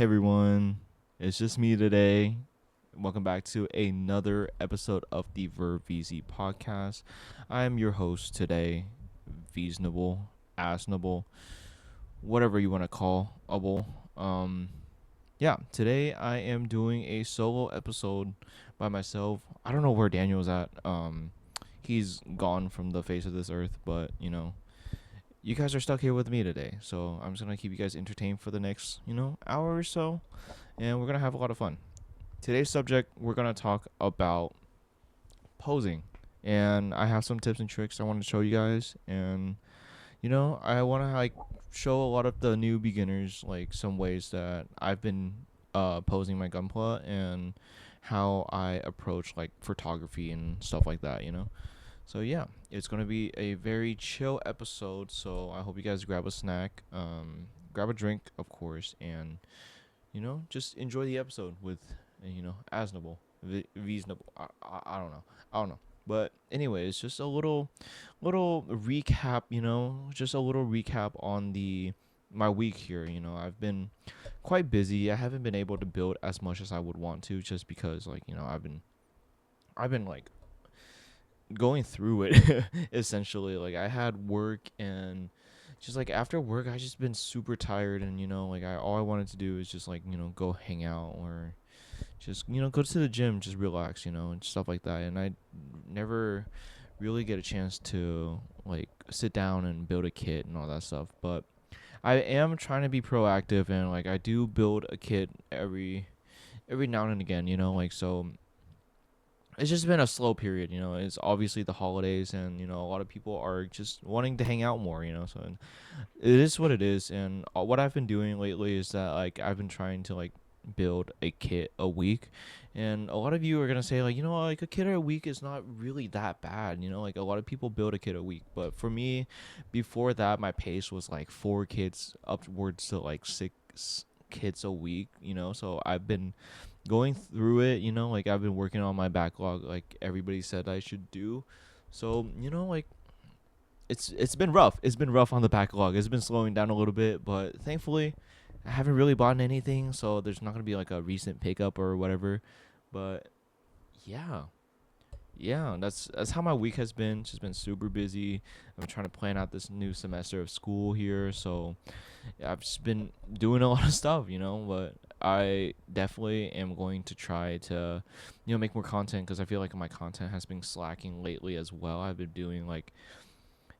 Hey everyone, it's just me today. Welcome back to another episode of the VZ podcast. I am your host today, Vznable, Asnable, whatever you want to call able. Yeah, today I am doing a solo episode by myself. I don't know where Daniel's at. He's gone from the face of this earth, but you guys are stuck here with me today. So I'm just gonna keep you guys entertained for the next, hour or so, and we're gonna have a lot of fun. Today's subject, we're gonna talk about posing, and I have some tips and tricks I want to show you guys, and I want to show a lot of the new beginners like some ways that I've been posing my Gunpla and how I approach like photography and stuff like that. So yeah, it's gonna be a very chill episode. So I hope you guys grab a snack, grab a drink, of course, and just enjoy the episode with Asnable, Vznable. I don't know, I don't know. But anyways, just a little recap. Just a little recap on the my week here. I've been quite busy. I haven't been able to build as much as I would want to, just because I've been like going through it essentially. Like I had work, and just like after work I just been super tired, and like I all I wanted to do is just like go hang out, or just go to the gym, just relax, and stuff like that. And I never really get a chance to like sit down and build a kit and all that stuff. But I am trying to be proactive, and like I do build a kit every now and again, like. So it's just been a slow period. It's obviously the holidays, and a lot of people are just wanting to hang out more, so it is what it is. And what I've been doing lately is that like I've been trying to like build a kit a week. And a lot of you are gonna say like, like a kit a week is not really that bad. Like a lot of people build a kit a week, but for me, before that, my pace was like 4 kits upwards to like 6 kits a week. So I've been going through it. Like I've been working on my backlog like everybody said I should do. So like it's been rough. It's been rough on the backlog. It's been slowing down a little bit, but thankfully I haven't really bought anything, so there's not gonna be like a recent pickup or whatever. But yeah, yeah, that's how my week has been. Just been super busy. I'm trying to plan out this new semester of school here, so yeah, I've just been doing a lot of stuff, but I definitely am going to try to, make more content, because I feel like my content has been slacking lately as well. I've been doing like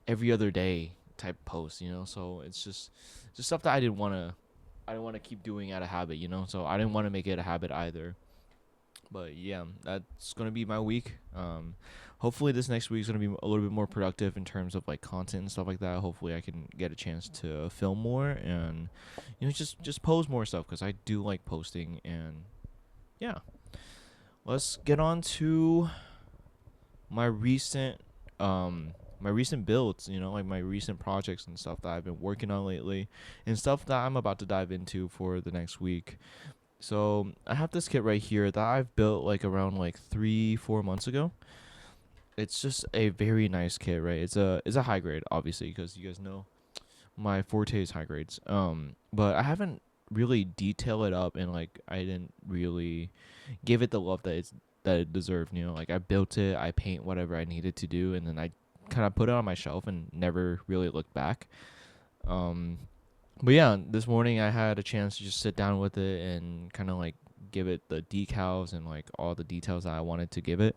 every other day type posts, so it's just stuff that I didn't want to keep doing out of habit, so I didn't want to make it a habit either. But yeah, that's gonna be my week. Hopefully this next week is gonna be a little bit more productive in terms of like content and stuff like that. Hopefully I can get a chance to film more, and just post more stuff, because I do like posting. And yeah, let's get on to my recent my recent builds, like my recent projects and stuff that I've been working on lately, and stuff that I'm about to dive into for the next week. So I have this kit right here that I've built like around like 3-4 months ago. It's just a very nice kit, right? It's a high grade, obviously, because you guys know my forte is high grades. But I haven't really detailed it up, and like I didn't really give it the love that it deserved. Like I built it, I paint whatever I needed to do, and then I kind of put it on my shelf and never really looked back. Um, but yeah, this morning I had a chance to just sit down with it and kind of like give it the decals and like all the details that I wanted to give it.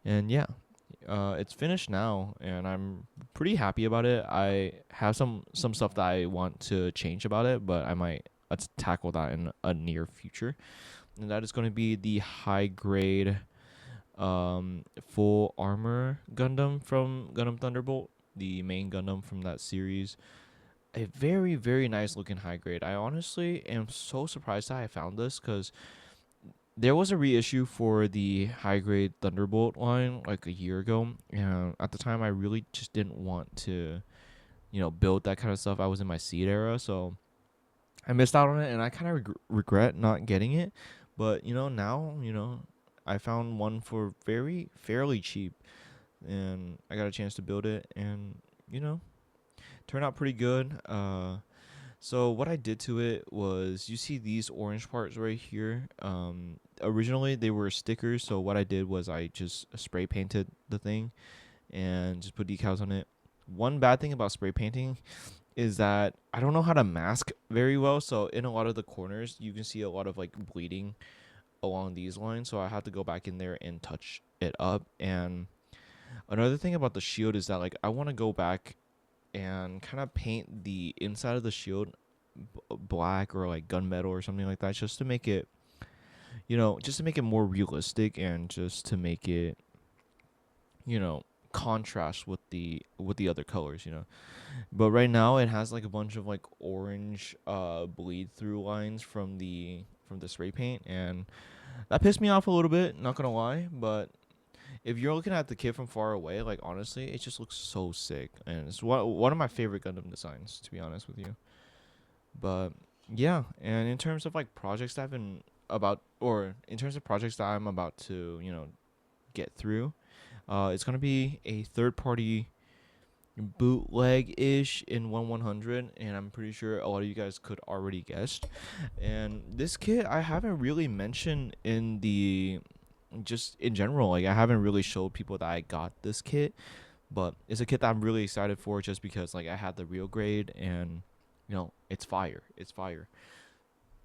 And yeah, it's finished now, and I'm pretty happy about it. I have some stuff that I want to change about it, but I might tackle that in a near future. And that is going to be the high grade full armor Gundam from Gundam Thunderbolt, the main Gundam from that series. A very, very nice looking high grade. I honestly am so surprised that I found this, because there was a reissue for the high grade Thunderbolt line like a year ago. And at the time, I really just didn't want to, build that kind of stuff. I was in my seed era, so I missed out on it, and I kind of regret not getting it. But now I found one for very fairly cheap, and I got a chance to build it, and turned out pretty good. So what I did to it was, you see these orange parts right here. Originally they were stickers, so what I did was I just spray painted the thing and just put decals on it. One bad thing about spray painting is that I don't know how to mask very well, so in a lot of the corners you can see a lot of like bleeding along these lines, so I had to go back in there and touch it up. And another thing about the shield is that like I want to go back and kind of paint the inside of the shield black or like gunmetal or something like that, just to make it, just to make it more realistic, and just to make it, contrast with the other colors. But right now it has like a bunch of like orange bleed through lines from the spray paint, and that pissed me off a little bit, not gonna lie. But if you're looking at the kit from far away, like honestly, it just looks so sick, and it's one of my favorite Gundam designs, to be honest with you. But yeah, and in terms of like projects that I've been about, or in terms of projects that I'm about to, get through, it's gonna be a third party bootleg ish in 1/100, and I'm pretty sure a lot of you guys could already guessed. And this kit I haven't really mentioned in the, just in general, like I haven't really showed people that I got this kit, but it's a kit that I'm really excited for, just because like I had the real grade, and it's fire. It's fire.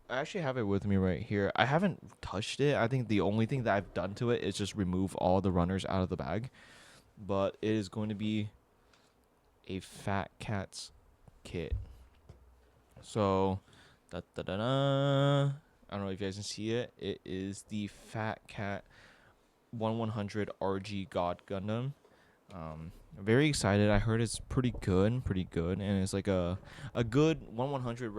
I actually have it with me right here. I haven't touched it. I think the only thing that I've done to it is just remove all the runners out of the bag. But it is going to be a Fat Cats kit. So, da da da da. I don't know if you guys can see it. It is the Fat Cat 1/100 RG God Gundam. Very excited. I heard it's pretty good, and it's like a good 1/100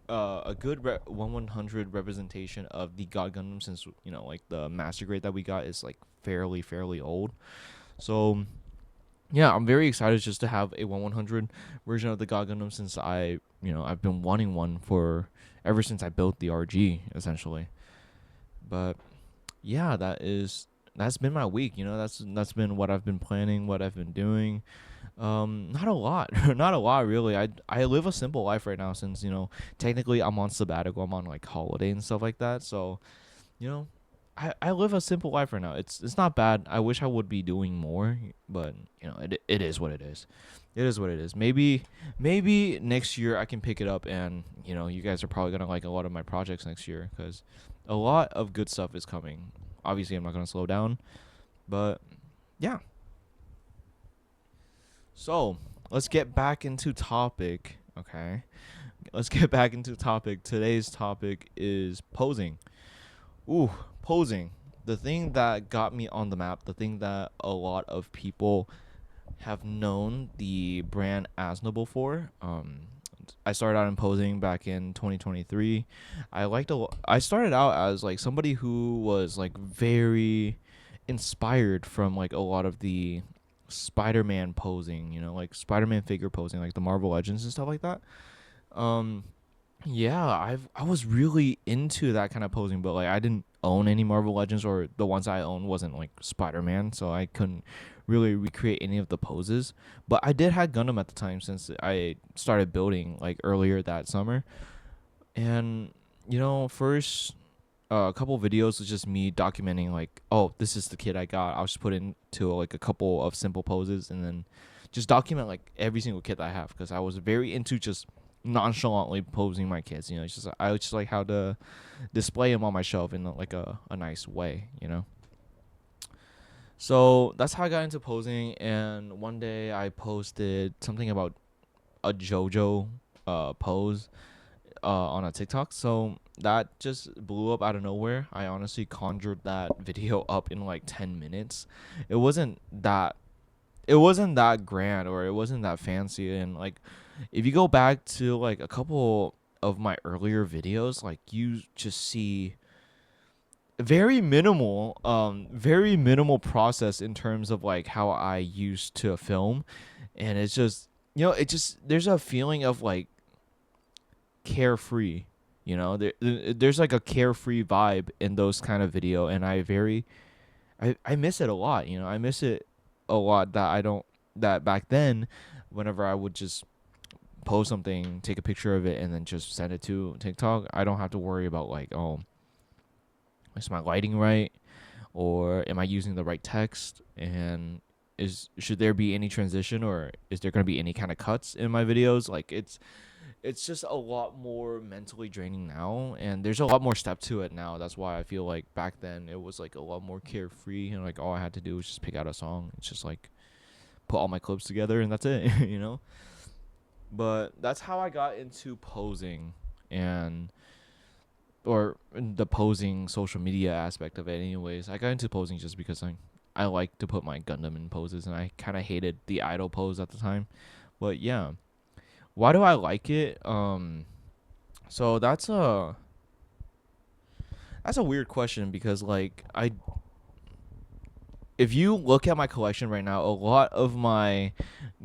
1/100 representation of the God Gundam, since like the master grade that we got is like fairly old. So yeah, I'm very excited just to have a 1/100 version of the God Gundam, since I've been wanting one for ever since I built the RG essentially. But yeah, that's been my week. That's been what I've been planning, what I've been doing. Not a lot, not a lot really. I live a simple life right now, since technically I'm on sabbatical, I'm on like holiday and stuff like that. So you know, I live a simple life right now. It's not bad. I wish I would be doing more, but it is what it is. It is what it is. Maybe next year I can pick it up, and you guys are probably gonna like a lot of my projects next year, because a lot of good stuff is coming. Obviously, I'm not gonna slow down, but yeah. So let's get back into topic. Okay, let's get back into topic. Today's topic is posing. Ooh, posing. The thing that got me on the map, the thing that a lot of people have known the brand Vznable for. I started out in posing back in 2023. I started out as like somebody who was like very inspired from like a lot of the Spider-Man posing, like Spider-Man figure posing, like the Marvel Legends and stuff like that. Um, yeah, I was really into that kind of posing, but like I didn't own any Marvel Legends, or the ones I owned wasn't like Spider-Man, so I couldn't really recreate any of the poses. But I did have Gundam at the time, since I started building like earlier that summer. And first a couple videos was just me documenting like, oh, this is the kit I got. I'll just put into like a couple of simple poses, and then just document like every single kit that I have, because I was very into just nonchalantly posing my kits. It's just I just like how to display them on my shelf in like a nice way. So that's how I got into posing. And one day I posted something about a JoJo pose on a TikTok. So that just blew up out of nowhere. I honestly conjured that video up in like 10 minutes. It wasn't that it wasn't that grand, or it wasn't that fancy. And like if you go back to like a couple of my earlier videos, like you just see very minimal process in terms of like how I used to film. And it's just it just there's a feeling of like carefree. There's like a carefree vibe in those kind of video, and I miss it a lot. I miss it a lot, that I don't that back then, whenever I would just post something, take a picture of it, and then just send it to TikTok, I don't have to worry about like, oh, is my lighting right, or am I using the right text, and should there be any transition, or is there going to be any kind of cuts in my videos? Like it's just a lot more mentally draining now, and there's a lot more step to it now. That's why I feel like back then it was like a lot more carefree, and like all I had to do was just pick out a song. It's just like put all my clips together and that's it, you know? But that's how I got into posing, and or the posing social media aspect of it anyways. I got into posing just because I like to put my Gundam in poses, and I kind of hated the idol pose at the time. But yeah, why do I like it? So that's a weird question, because like if you look at my collection right now, a lot of my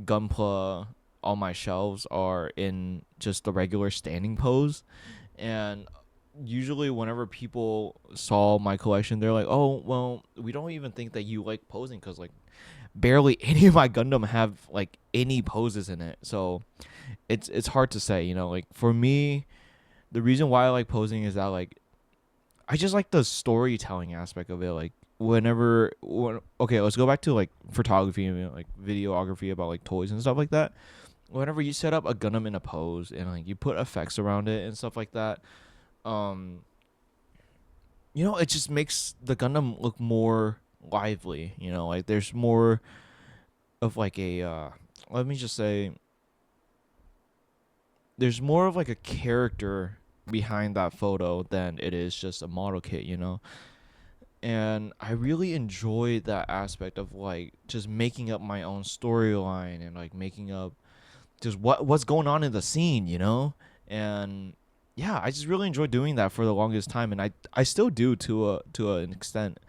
Gunpla on my shelves are in just the regular standing pose, and usually whenever people saw my collection, they're like, "Oh, well, we don't even think that you like posing, because like barely any of my Gundam have like any poses in it." So it's hard to say, you know. Like for me, the reason why I like posing is that like I just like the storytelling aspect of it. Like okay, let's go back to like photography and like videography about like toys and stuff like that. Whenever you set up a Gundam in a pose and like you put effects around it and stuff like that, um, it just makes the Gundam look more lively. Like there's more of like a let me just say, there's more of like a character behind that photo than it is just a model kit. And I really enjoy that aspect of like just making up my own storyline and like making up just what's going on in the scene. And yeah, I just really enjoyed doing that for the longest time, and I still do to an extent.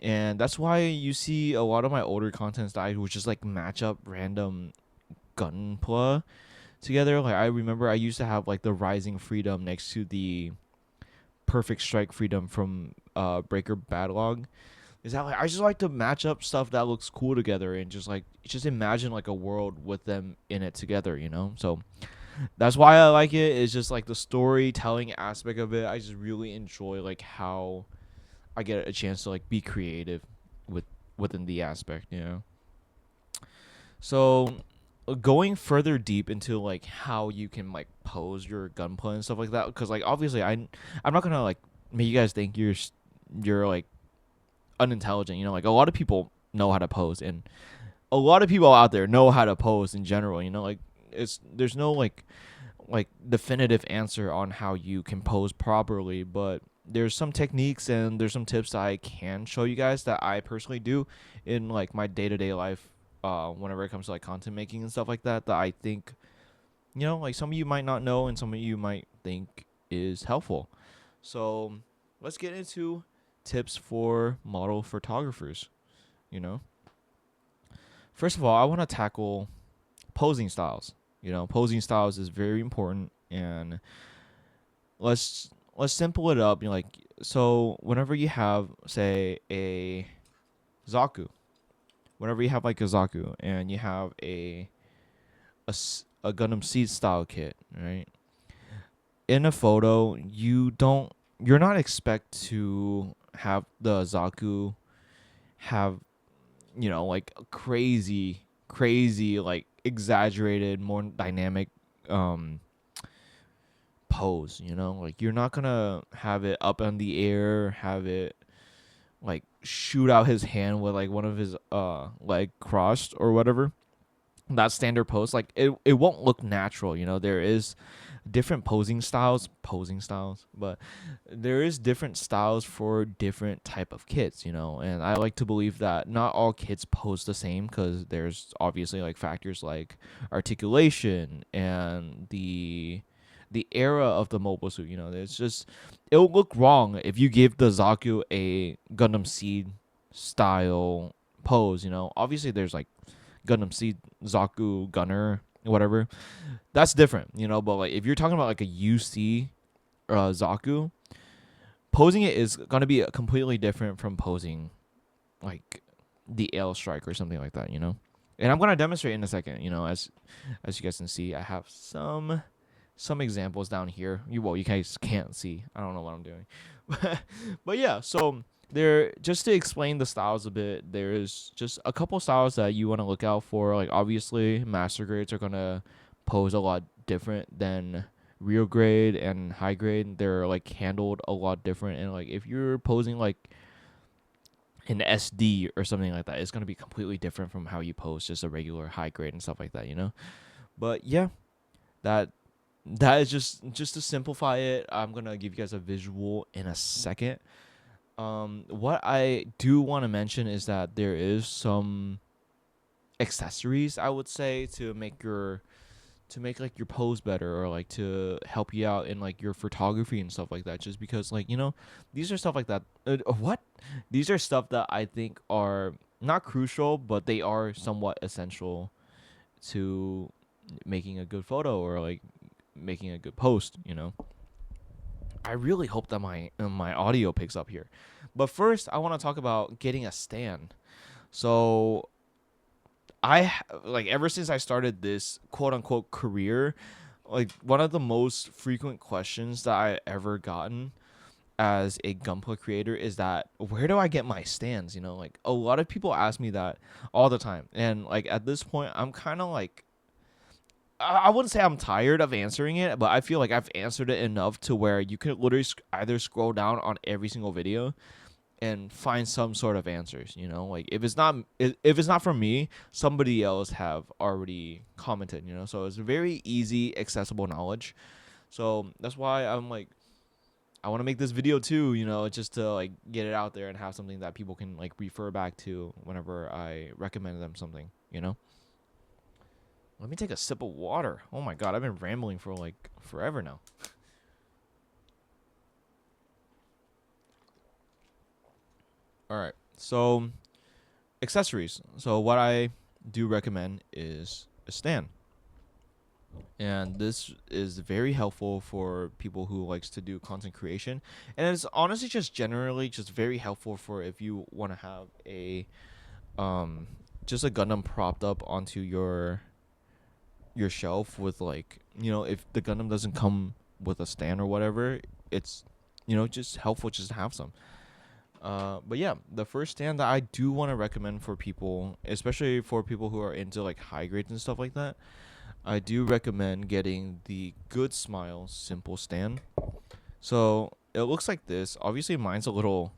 And that's why you see a lot of my older contents that I would just like match up random Gunpla together. Like I remember I used to have like the Rising Freedom next to the Perfect Strike Freedom from Breaker Badlog. Is that like I just like to match up stuff that looks cool together, and just imagine like a world with them in it together. So that's why I like it. It's just like the storytelling aspect of it. I just really enjoy like how I get a chance to like be creative within the aspect. So going further deep into like how you can like pose your gunplay and stuff like that, because like obviously I'm not gonna like make you guys think you're like unintelligent. Like a lot of people know how to pose, and a lot of people out there know how to pose in general. Like there's no like definitive answer on how you can pose properly, but there's some techniques and there's some tips that I can show you guys that I personally do in like my day-to-day life, whenever it comes to like content making and stuff like that I think like some of you might not know and some of you might think is helpful. So let's get into tips for model photographers. First of all, I want to tackle posing styles. Posing styles is very important, and let's simple it up. Like, so whenever you have, say, a Zaku, whenever you have like a Zaku and you have a Gundam Seed style kit, right? In a photo, you're not expect to have the Zaku have like crazy like exaggerated, more dynamic pose. Like you're not gonna have it up in the air, have it like shoot out his hand with like one of his leg crossed or whatever. That standard pose, like it won't look natural. There is different posing styles, but there is different styles for different type of kits. And I like to believe that not all kits pose the same, because there's obviously like factors like articulation and the era of the mobile suit. It's just, it'll look wrong if you give the Zaku a Gundam Seed style pose. Obviously there's like Gundam Seed Zaku Gunner, whatever. That's different, but like if you're talking about like a UC Zaku, posing it is gonna be completely different from posing like the L Strike or something like that. And I'm gonna demonstrate in a second. As you guys can see, I have some examples down here. You guys can't see. I don't know what I'm doing, but yeah. So there, just to explain the styles a bit, there's just a couple styles that you want to look out for. Like obviously, master grades are gonna pose a lot different than real grade and high grade. They're like handled a lot different, and like if you're posing like an SD or something like that, it's gonna be completely different from how you pose just a regular high grade and stuff like that. But yeah, that that is just to simplify it. I'm gonna give you guys a visual in a second. What I do want to mention is that there is some accessories, I would say, to make like your pose better, or like to help you out in like your photography and stuff like that, just because like these are stuff like that. What These are stuff that I think are not crucial, but they are somewhat essential to making a good photo, or like making a good post. I really hope that my audio picks up here. But first, I want to talk about getting a stand. So like ever since I started this quote unquote career, like one of the most frequent questions that I ever gotten as a Gunpla creator is that, where do I get my stands? Like a lot of people ask me that all the time, and like at this point, I'm kind of like, I wouldn't say I'm tired of answering it, but I feel like I've answered it enough to where you could literally either scroll down on every single video and find some sort of answers. Like if it's not from me, somebody else have already commented. So it's very easy, accessible knowledge. So that's why I'm like, I want to make this video too, just to like get it out there and have something that people can like refer back to whenever I recommend them something. Let me take a sip of water. Oh my god, I've been rambling for like forever now. All right. So, accessories. So what I do recommend is a stand. And this is very helpful for people who likes to do content creation, and it's honestly just generally just very helpful for if you want to have a just a Gundam propped up onto your shelf with like, if the Gundam doesn't come with a stand or whatever, it's just helpful just to have some. But yeah, the first stand that I do want to recommend for people, especially for people who are into like high grades and stuff like that, I do recommend getting the Good Smile Simple Stand. So it looks like this. Obviously, mine's a little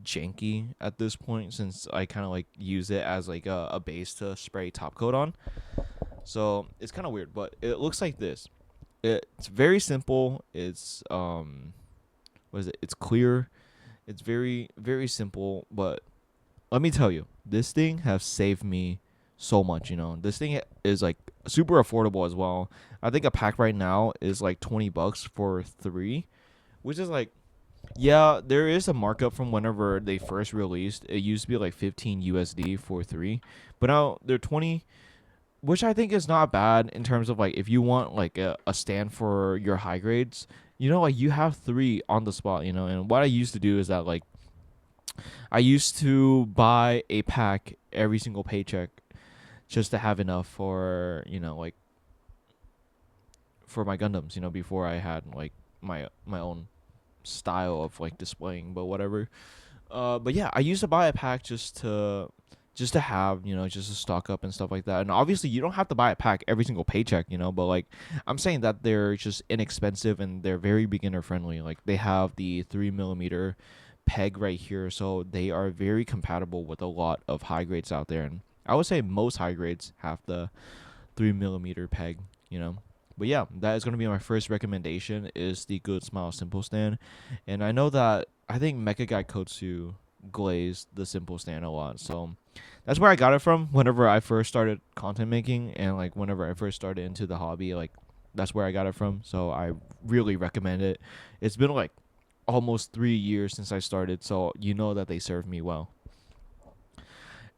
janky at this point, since I kind of like use it as like a base to spray top coat on. So it's kind of weird, but it looks like this. It's very simple. It's what is it? It's clear. It's very, very simple, but let me tell you, this thing has saved me so much. This thing is like super affordable as well. I think a pack right now is like $20 for 3, which is like, yeah, there is a markup from whenever they first released. It used to be like 15 USD for 3, but now they're 20, which I think is not bad in terms of like if you want like a stand for your high grades. Like you have 3 on the spot. And what I used to do is that like I used to buy a pack every single paycheck just to have enough for like for my Gundams, before I had like my own style of like displaying, but whatever. But yeah, I used to buy a pack just to have, just to stock up and stuff like that. And obviously you don't have to buy a pack every single paycheck, but like I'm saying that they're just inexpensive and they're very beginner friendly. Like they have the 3mm peg right here, so they are very compatible with a lot of high grades out there. And I would say most high grades have the 3mm peg. But yeah, that is going to be my first recommendation, is the Good Smile Simple Stand. And I know that I think Mecha Guy Kotsu glazed the Simple Stand a lot, so that's where I got it from whenever I first started content making, and like whenever I first started into the hobby, like that's where I got it from. So I really recommend it. It's been like almost 3 years since I started, so that they served me well.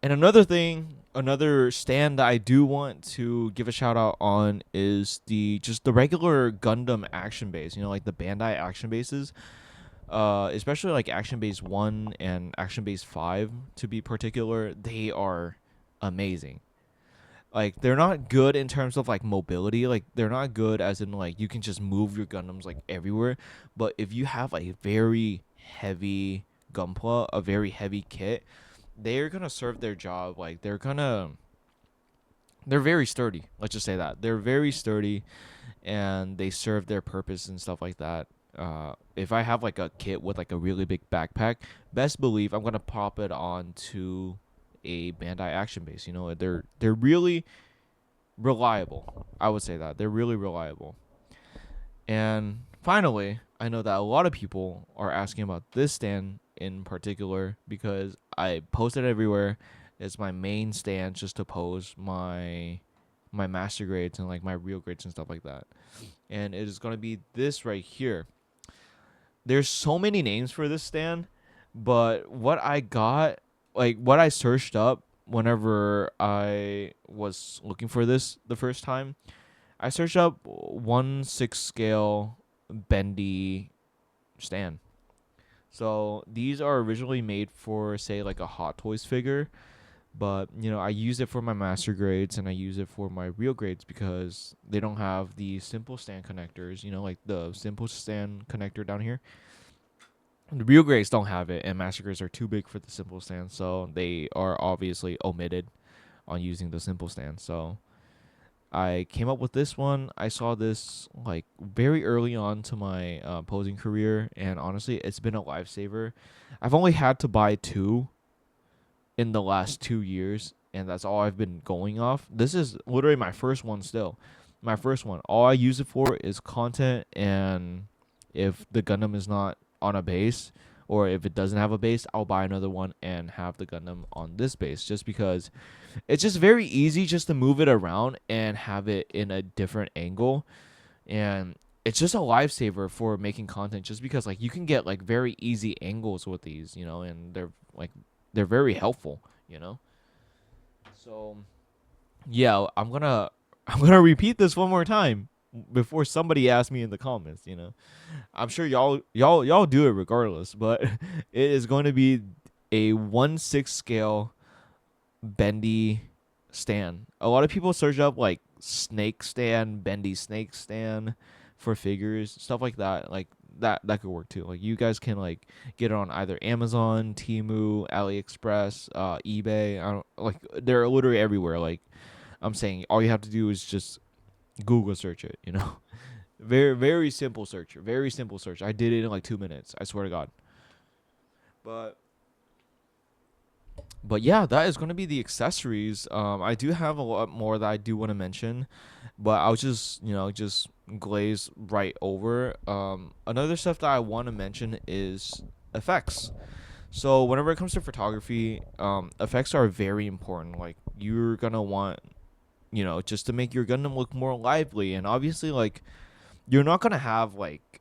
And another stand that I do want to give a shout out on is the regular Gundam action base, like the Bandai action bases. Especially like Action Base 1 and Action Base 5 to be particular, they are amazing. Like they're not good in terms of like mobility. Like they're not good as in like you can just move your Gundams like everywhere. But if you have a very heavy Gunpla, a very heavy kit, they're gonna serve their job. Like they're very sturdy. Let's just say that they're very sturdy, and they serve their purpose and stuff like that. If I have like a kit with like a really big backpack, best believe I'm gonna pop it onto a Bandai action base. You know, they're really reliable. I would say that they're really reliable. And finally, I know that a lot of people are asking about this stand in particular because I post it everywhere. It's my main stand just to pose my master grades and like my real grades and stuff like that. And it is going to be this right here. There's so many names for this stand, but what I got, like what I searched up whenever I was looking for this the first time, I searched up 1/6 scale bendy stand. So these are originally made for say like a Hot Toys figure, but you know I use it for my master grades and I use it for my real grades because they don't have the simple stand connectors. You know, like the simple stand connector down here. The real grades don't have it, and master grades are too big for the simple stand, so they are obviously omitted on using the simple stand. So I came up with this one. I saw this like very early on to my posing career, and honestly, it's been a lifesaver. I've only had to buy two in the last 2 years, and that's all I've been going off. This is literally my first one still. My first one. All I use it for is content, and if the Gundam is not on a base, or if it doesn't have a base, I'll buy another one and have the Gundam on this base, just because it's just very easy just to move it around and have it in a different angle. And it's just a lifesaver for making content, just because like you can get like very easy angles with these, you know, and they're very helpful, you know. So yeah, I'm gonna repeat this one more time before somebody asks me in the comments, you know. I'm sure y'all do it regardless, but it is going to be a 1/6 scale bendy stand. A lot of people search up like snake stand, bendy snake stand for figures, stuff like that. Like that could work too. Like you guys can like get it on either Amazon, Temu, AliExpress, eBay. I don't like they're literally everywhere. Like I'm saying, all you have to do is just Google search it. You know, very simple search. Very simple search. I did it in like 2 minutes. I swear to God. But yeah, that is going to be the accessories. I do have a lot more that I do want to mention, but I'll just just glaze right over. Another stuff that I want to mention is effects. So whenever it comes to photography, effects are very important. Like you're gonna want, just to make your Gundam look more lively, and obviously like you're not gonna have like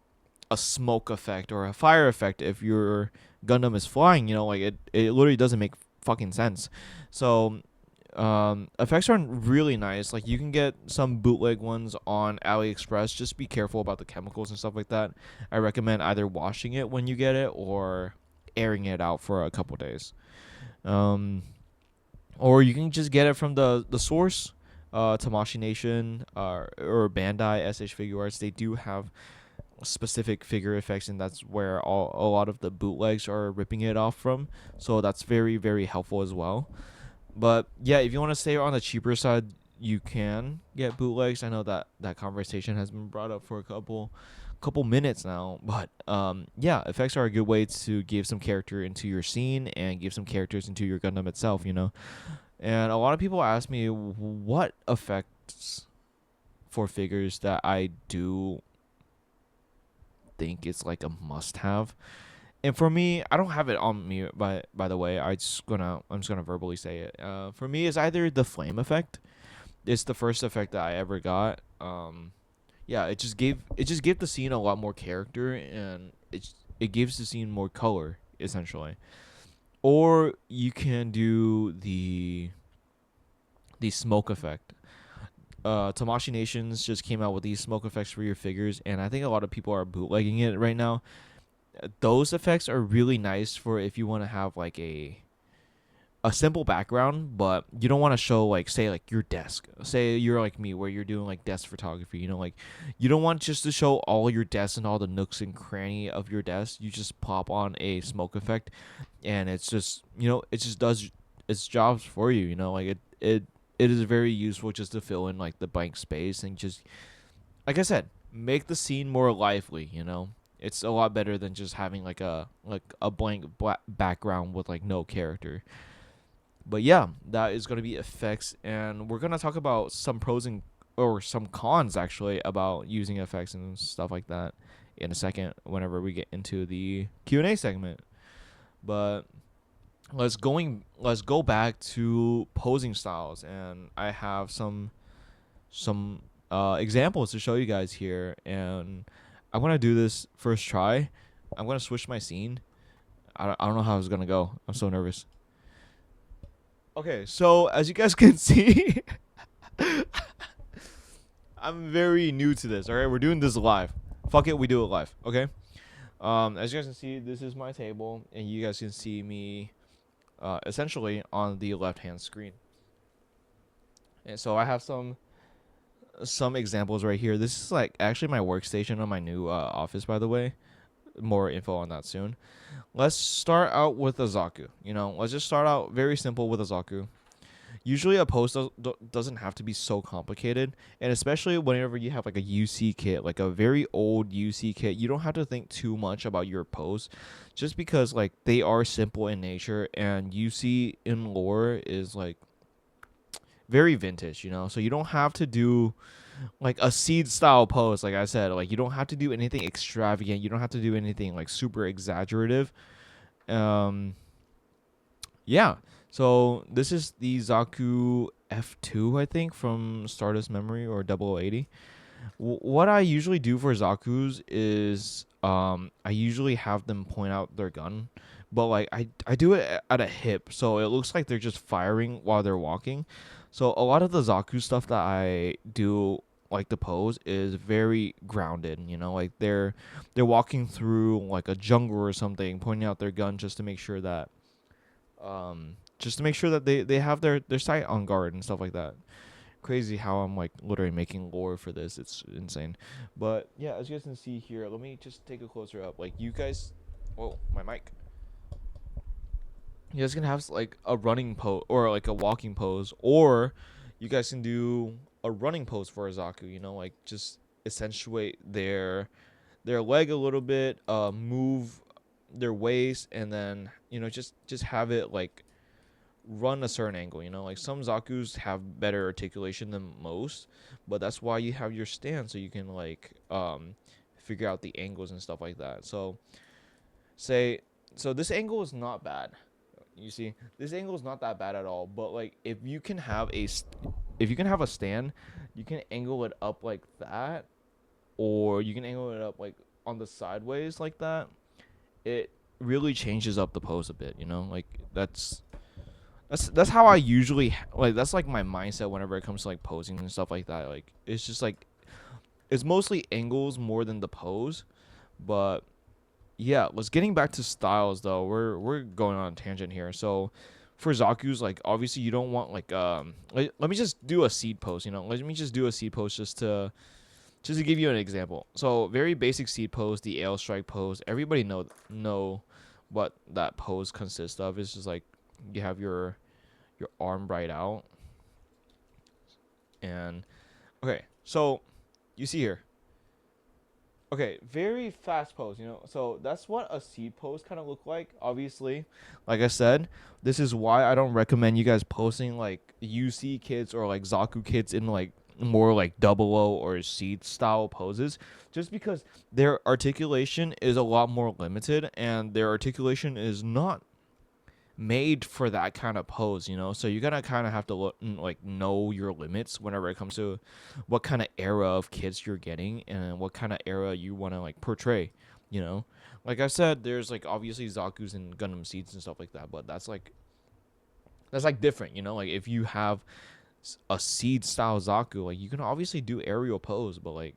a smoke effect or a fire effect if your Gundam is flying. Like it literally doesn't make fucking sense. So effects are really nice. Like you can get some bootleg ones on AliExpress. Just be careful about the chemicals and stuff like that. I recommend either washing it when you get it or airing it out for a couple days. Or you can just get it from the source, Tamashii Nation, or Bandai SH Figure Arts. They do have specific figure effects, and that's where a lot of the bootlegs are ripping it off from. So that's very, very helpful as well. But yeah, if you want to stay on the cheaper side, you can get bootlegs. I know that conversation has been brought up for a couple minutes now, but yeah, effects are a good way to give some character into your scene and give some characters into your Gundam itself. And a lot of people ask me what effects for figures that I do think it's like a must-have. And for me, I don't have it on me. By the way, I'm just gonna verbally say it. For me, it's either the flame effect. It's the first effect that I ever got. Yeah, it just gave the scene a lot more character, and it gives the scene more color essentially. Or you can do the smoke effect. Tamashii Nations just came out with these smoke effects for your figures, and I think a lot of people are bootlegging it right now. Those effects are really nice for if you want to have like a a simple background, but you don't want to show like say like your desk. Say you're like me where you're doing like desk photography, like you don't want just to show all your desk and all the nooks and cranny of your desk. You just pop on a smoke effect and it's just, it just does its jobs for you, like it is very useful just to fill in like the blank space and just like I said, make the scene more lively. It's a lot better than just having like a blank background with like no character. But yeah, that is going to be effects, and we're going to talk about some pros and or some cons actually about using effects and stuff like that in a second whenever we get into the Q&A segment. But let's go back to posing styles, and I have some examples to show you guys here, and I want to do this first try. I'm going to switch my scene. I don't know how it's going to go. I'm so nervous. Okay, so as you guys can see, I'm very new to this. All right, we're doing this live. Fuck it, we do it live. Okay. As you guys can see, this is my table, and you guys can see me, essentially on the left-hand screen. And so I have some examples right here. This is like actually my workstation on my new office, by the way. More info on that soon. Let's start out with a Zaku. Let's just start out very simple with a Zaku. Usually a pose doesn't have to be so complicated, and especially whenever you have like a UC kit, like a very old UC kit, you don't have to think too much about your pose, just because like they are simple in nature, and UC in lore is like very vintage, so you don't have to do like a seed style pose. Like I said, like you don't have to do anything extravagant, you don't have to do anything like super exaggerative. Yeah, so this is the Zaku F2, I think, from Stardust Memory or 0080. What I usually do for Zaku's is I usually have them point out their gun, but like I do it at a hip, so it looks like they're just firing while they're walking. So a lot of the Zaku stuff that I do, like the pose, is very grounded. Like they're walking through like a jungle or something, pointing out their gun just to make sure that they have their sight on guard and stuff like that. Crazy how I'm like literally making lore for this. It's insane. But yeah, as you guys can see here, let me just take a closer up. Like you guys, whoa, my mic. You guys can have like a running pose or like a walking pose, or you guys can do a running pose for a Zaku. Like just accentuate their leg a little bit, move their waist, and then just have it like run a certain angle. Like some Zakus have better articulation than most, but that's why you have your stand, so you can like figure out the angles and stuff like that. So this angle is not bad. You see, this angle is not that bad at all, but like if you can have a stand, you can angle it up like that, or you can angle it up like on the sideways like that. It really changes up the pose a bit. Like that's how I usually like. That's like my mindset whenever it comes to like posing and stuff like that. Like it's just like it's mostly angles more than the pose. But yeah, let's getting back to styles though. We're going on a tangent here. So for Zaku's, like obviously you don't want like let me just do a seed pose. Let me just do a seed pose just to give you an example. So very basic seed pose, the AL strike pose. Everybody know what that pose consists of. It's just like you have your arm right out, and okay, so you see here. Okay, very fast pose, so that's what a seed pose kind of look like. Obviously, like I said, this is why I don't recommend you guys posting like UC kits or like Zaku kits in like more like 00 or seed style poses, just because their articulation is a lot more limited, and their articulation is not made for that kind of pose. So you're gonna kind of have to like know your limits whenever it comes to what kind of era of kids you're getting and what kind of era you want to like portray. Like I said, there's like obviously Zaku's and Gundam Seeds and stuff like that, but that's like different. Like if you have a seed style Zaku, like you can obviously do aerial pose, but like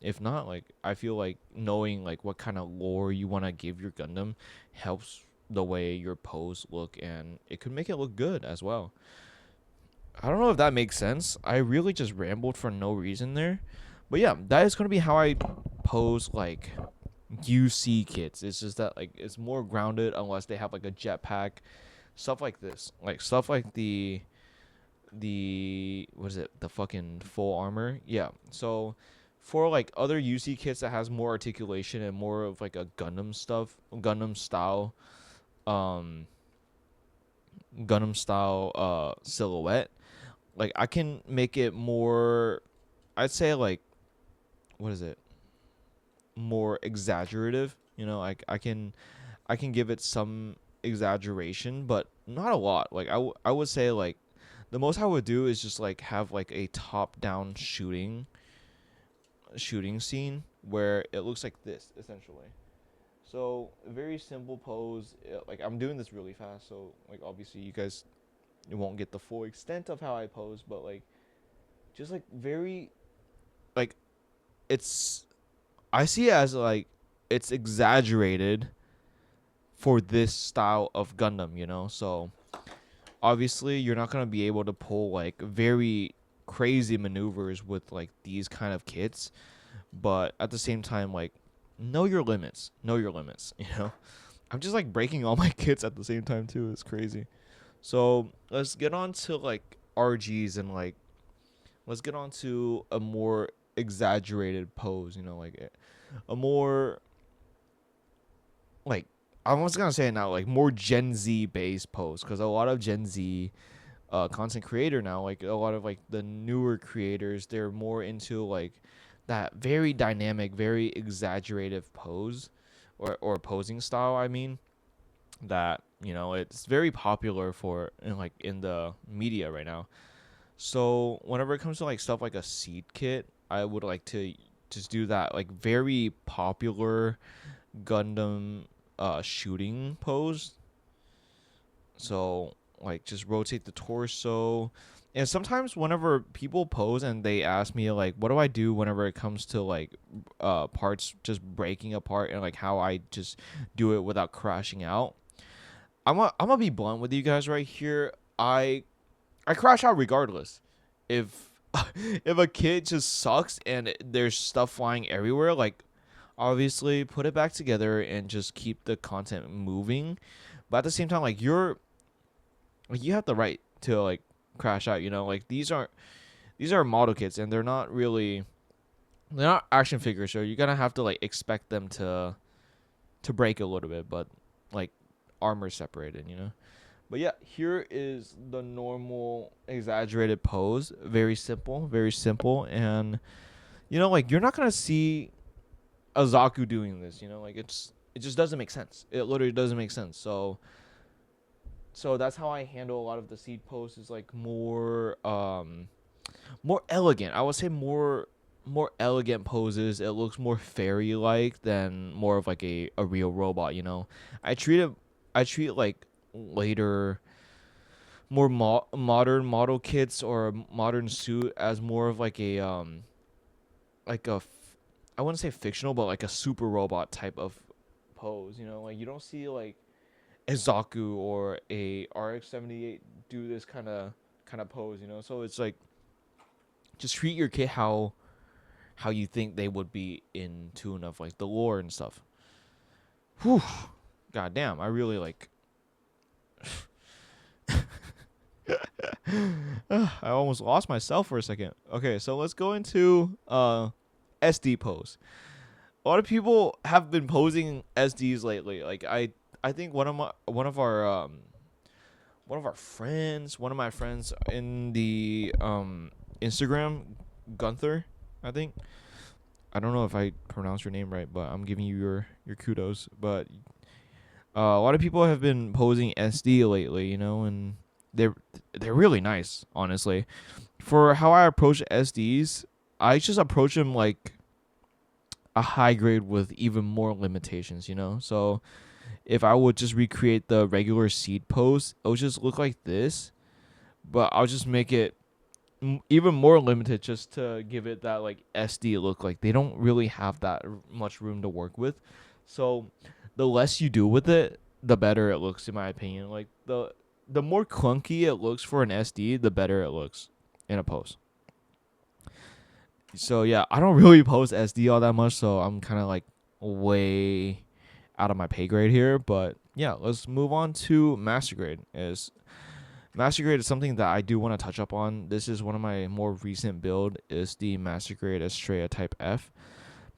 if not, like I feel like knowing like what kind of lore you want to give your Gundam helps the way your pose look, and it could make it look good as well. I don't know if that makes sense. I really just rambled for no reason there. But yeah, that is going to be how I pose like UC kits. It's just that like it's more grounded unless they have like a jetpack, stuff like this. Like stuff like the what is it? The fucking full armor. Yeah. So for like other UC kits that has more articulation and more of like a Gundam style um silhouette, like I can make it more, I'd say like, what is it, more exaggerative, like I can give it some exaggeration but not a lot. Like I would say like the most I would do is just like have like a top down shooting scene where it looks like this essentially. So a very simple pose. Like I'm doing this really fast, so like obviously you guys, you won't get the full extent of how I pose, but like just like very like it's, I see it as like it's exaggerated for this style of Gundam. So obviously you're not gonna be able to pull like very crazy maneuvers with like these kind of kits, but at the same time, like know your limits. Know your limits. I'm just like breaking all my kits at the same time too. It's crazy. So let's get on to like RGs and like let's get on to a more exaggerated pose. Like a more like, I was gonna say it now, like more Gen Z based pose, because a lot of Gen Z content creator now, like a lot of like the newer creators, they're more into like that very dynamic, very exaggerative pose or posing style. I mean, that it's very popular for in the media right now. So whenever it comes to like stuff like a seed kit, I would like to just do that like very popular Gundam shooting pose. So like just rotate the torso. And sometimes whenever people pose and they ask me like what do I do whenever it comes to like parts just breaking apart and like how I just do it without crashing out. I'm gonna be blunt with you guys right here. I crash out regardless. If if a kid just sucks and there's stuff flying everywhere, like obviously put it back together and just keep the content moving. But at the same time, like you have the right to like crash out. Like these are model kits and they're not action figures, so you're gonna have to like expect them to break a little bit, but like armor separated. But yeah, here is the normal exaggerated pose. Very simple, and like you're not gonna see a Zaku doing this. Like it just doesn't make sense. It literally doesn't make sense. So that's how I handle a lot of the seed poses, is like more elegant. I would say more elegant poses. It looks more fairy like than more of like a real robot. I treat it I treat like later more modern model kits or modern suit as more of like like a I wouldn't say fictional, but like a super robot type of pose. Like you don't see like a Zaku or a RX-78 do this kind of pose. So it's like just treat your kit how you think they would be in tune of like the lore and stuff. Whew. God damn, I really like I almost lost myself for a second. Okay, so let's go into SD pose. A lot of people have been posing SDs lately. Like I think one of my friends in the Instagram, Gunther, I think. I don't know if I pronounced your name right, but I'm giving you your kudos. But a lot of people have been posing SD lately, and they're really nice, honestly. For how I approach SDs, I just approach them like a high grade with even more limitations. So if I would just recreate the regular seed pose, it would just look like this, but I'll just make it even more limited just to give it that like SD look. Like they don't really have that much room to work with. So the less you do with it, the better it looks, in my opinion. Like the more clunky it looks for an SD, the better it looks in a pose. So yeah, I don't really post SD all that much, so I'm kind of like way out of my pay grade here. But yeah, let's move on to master grade. Master grade is something that I do want to touch up on. This is one of my more recent build. Is the master grade Estrella Type F.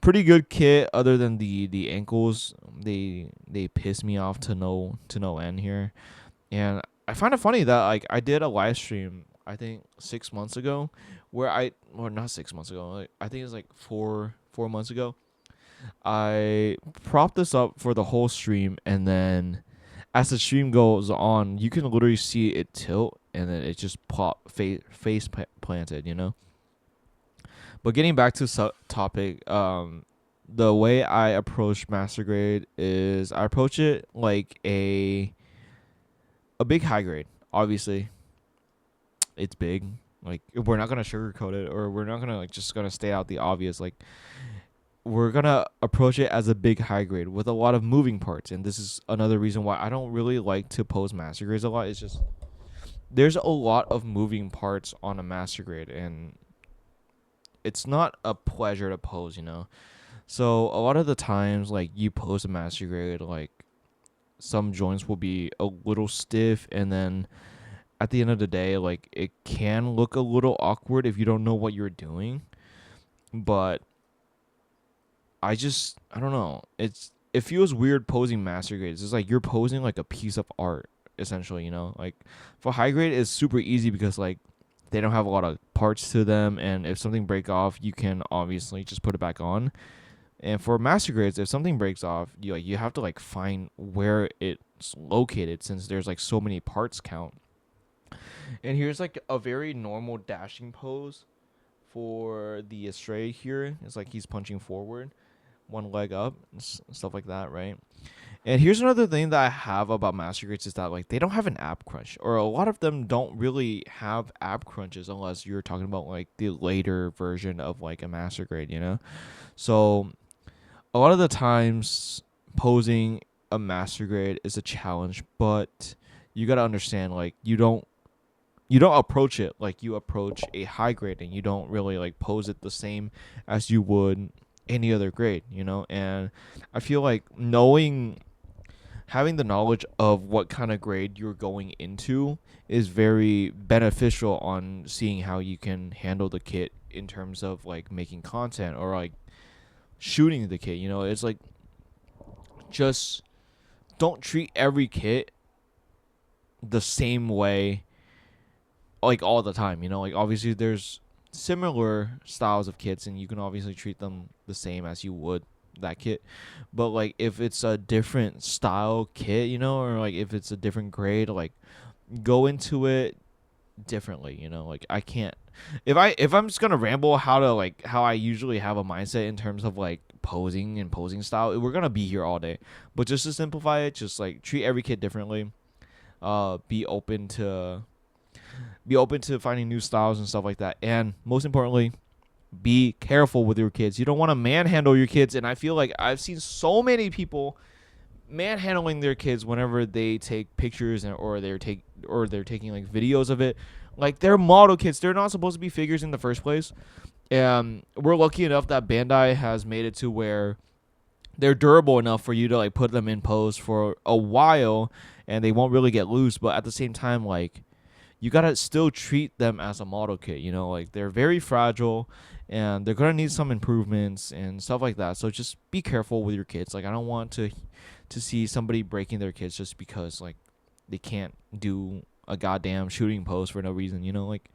Pretty good kit. Other than the ankles, they piss me off to no end here. And I find it funny that like I did a live stream, I think 6 months ago, where or not 6 months ago, like, I think it's like 4 months ago. I propped this up for the whole stream, and then as the stream goes on, you can literally see it tilt, and then it just face planted, you know. But getting back to topic, the way I approach master grade is I approach it like a big high grade. Obviously, it's big. Like we're not gonna sugarcoat it, or we're not gonna like just gonna stay out the obvious. Like we're gonna approach it as a big high grade with a lot of moving parts, and this is another reason why I don't really like to pose master grades a lot. It's just there's a lot of moving parts on a master grade, and it's not a pleasure to pose, you know. So a lot of the times, like you pose a master grade, like some joints will be a little stiff, and then at the end of the day, like it can look a little awkward if you don't know what you're doing. But I don't know. It feels weird posing master grades. It's like you're posing like a piece of art, essentially, you know? Like for high grade it's super easy because like they don't have a lot of parts to them, and if something break off, you can obviously just put it back on. And for master grades, if something breaks off, you have to like find where it's located, since there's like so many parts count. And here's like a very normal dashing pose for the Astray here. It's like he's punching forward, one leg up, stuff like that, right? And here's another thing that I have about master grades is that like they don't have an ab crunch, or a lot of them don't really have ab crunches unless you're talking about like the later version of like a master grade, you know? So a lot of the times posing a master grade is a challenge, but you got to understand like you don't approach it like you approach a high grade, and you don't really like pose it the same as you would any other grade, you know? And I feel like having the knowledge of what kind of grade you're going into is very beneficial on seeing how you can handle the kit in terms of like making content or like shooting the kit, you know? It's like just don't treat every kit the same way like all the time, you know? Like obviously there's similar styles of kits, and you can obviously treat them the same as you would that kit. But like if it's a different style kit, you know, or like if it's a different grade, like go into it differently, you know? Like I can't, if I'm just gonna ramble how I usually have a mindset in terms of like posing and posing style, we're gonna be here all day. But just to simplify it, just like treat every kit differently. Be open to finding new styles and stuff like that. And most importantly, be careful with your kids. You don't want to manhandle your kids. And I feel like I've seen so many people manhandling their kids whenever they take pictures or they're taking like videos of it. Like they're model kits. They're not supposed to be figures in the first place. And we're lucky enough that Bandai has made it to where they're durable enough for you to like put them in pose for a while, and they won't really get loose. But at the same time, like you gotta still treat them as a model kit, you know? Like they're very fragile, and they're gonna need some improvements and stuff like that. So just be careful with your kids. Like I don't want to see somebody breaking their kids just because like they can't do a goddamn shooting pose for no reason, you know? Like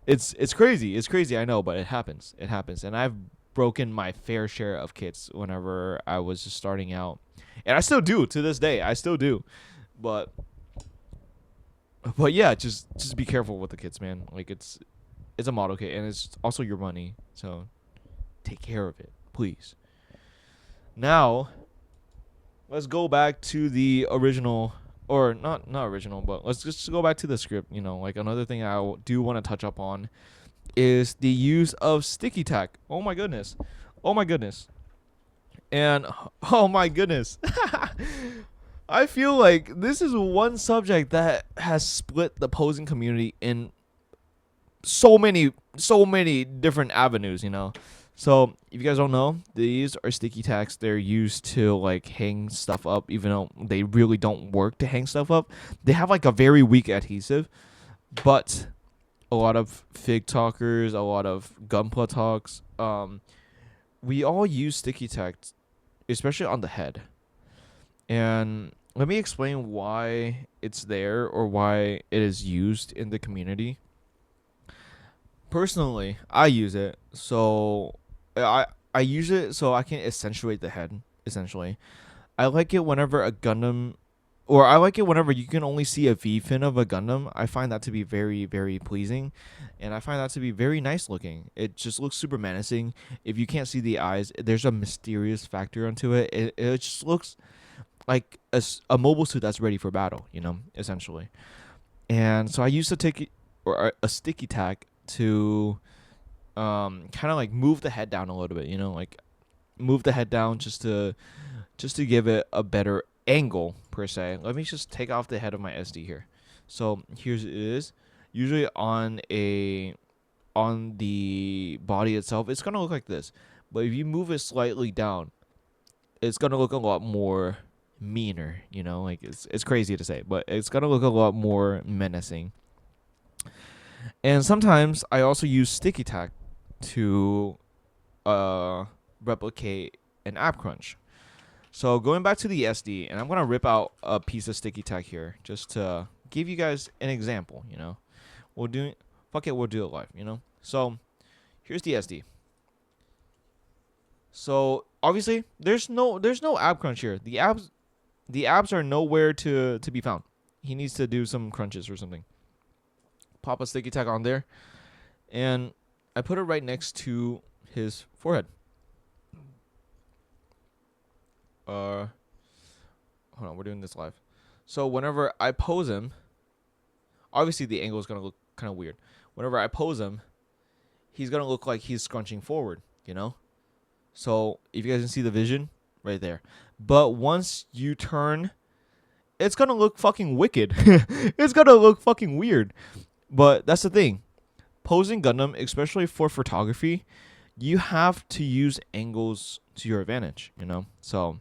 it's crazy, I know, but it happens, and I've broken my fair share of kits whenever I was just starting out, and I still do to this day. I still do, but yeah, just be careful with the kits, man. Like it's a model kit, and it's also your money, so take care of it, please. Now let's go back to the original, or not original, but let's just go back to the script. You know, like another thing I do want to touch up on is the use of sticky tack. Oh my goodness, and oh my goodness. I feel like this is one subject that has split the posing community in so many different avenues, you know. So if you guys don't know, these are sticky tacks. They're used to like hang stuff up, even though they really don't work to hang stuff up. They have like a very weak adhesive, but a lot of fig talkers, a lot of gunpla talks, we all use sticky tack, especially on the head. And let me explain why it's there or why it is used in the community. Personally, I use it I use it so I can accentuate the head. Essentially, I like it whenever a Gundam, or I like it whenever you can only see a V fin of a Gundam. I find that to be very very pleasing, and I find that to be very nice looking. It just looks super menacing. If you can't see the eyes, there's a mysterious factor onto it. It just looks like a mobile suit that's ready for battle. You know, essentially. And so I used to take it, or a sticky tack to kind of like move the head down a little bit, you know, like move the head down just to give it a better angle per se. Let me just take off the head of my SD here. So here's it is. Usually on the body itself, it's gonna look like this. But if you move it slightly down, it's gonna look a lot more meaner, you know, like it's crazy to say, but it's gonna look a lot more menacing. And sometimes I also use sticky tack to replicate an app crunch. So going back to the SD, and I'm gonna rip out a piece of sticky tack here just to give you guys an example. You know, we'll do we'll do it live. You know, so here's the SD. So obviously there's no app crunch here. The abs are nowhere to be found. He needs to do some crunches or something. Pop a sticky tack on there, and I put it right next to his forehead. Hold on, we're doing this live. So whenever I pose him, obviously the angle is gonna look kind of weird. Whenever I pose him, he's gonna look like he's scrunching forward, you know. So if you guys can see the vision right there, but once you turn, it's gonna look fucking wicked. It's gonna look fucking weird. But that's the thing. Posing Gundam, especially for photography, you have to use angles to your advantage, you know? So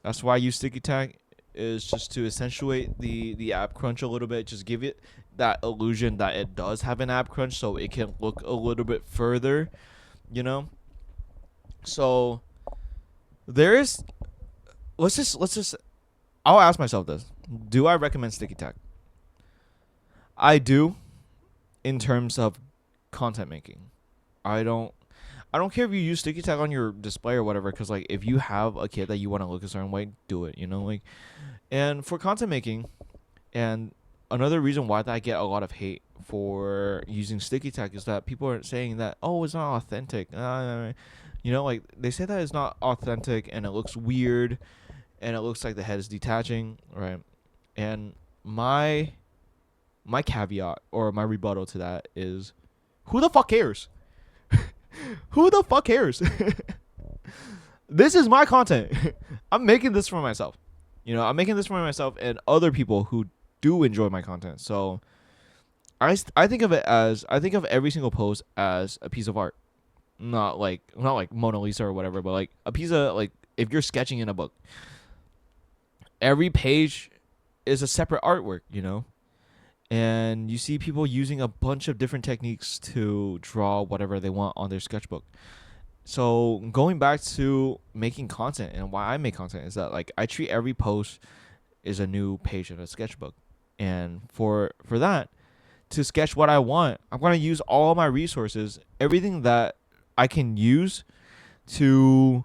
that's why I use sticky tack, is just to accentuate the ab crunch a little bit, just give it that illusion that it does have an ab crunch so it can look a little bit further, you know? So there is let's just I'll ask myself this. Do I recommend sticky tack? I do, in terms of content making. I don't care if you use sticky tack on your display or whatever, because like if you have a kid that you want to look a certain way, do it, you know, like. And for content making, and another reason why I get a lot of hate for using sticky tack is that people are saying that, oh, it's not authentic, you know, like they say that it's not authentic and it looks weird and it looks like the head is detaching, right? And my caveat or my rebuttal to that is, who the fuck cares? Who the fuck cares? This is my content. I'm making this for myself. You know, I'm making this for myself and other people who do enjoy my content. So I think of every single post as a piece of art. Not like Mona Lisa or whatever, but like a piece of, like, if you're sketching in a book, every page is a separate artwork, you know? And you see people using a bunch of different techniques to draw whatever they want on their sketchbook. So going back to making content and why I make content is that, like, I treat every post as a new page in a sketchbook. And for that, to sketch what I want, I'm going to use all my resources, everything that I can use to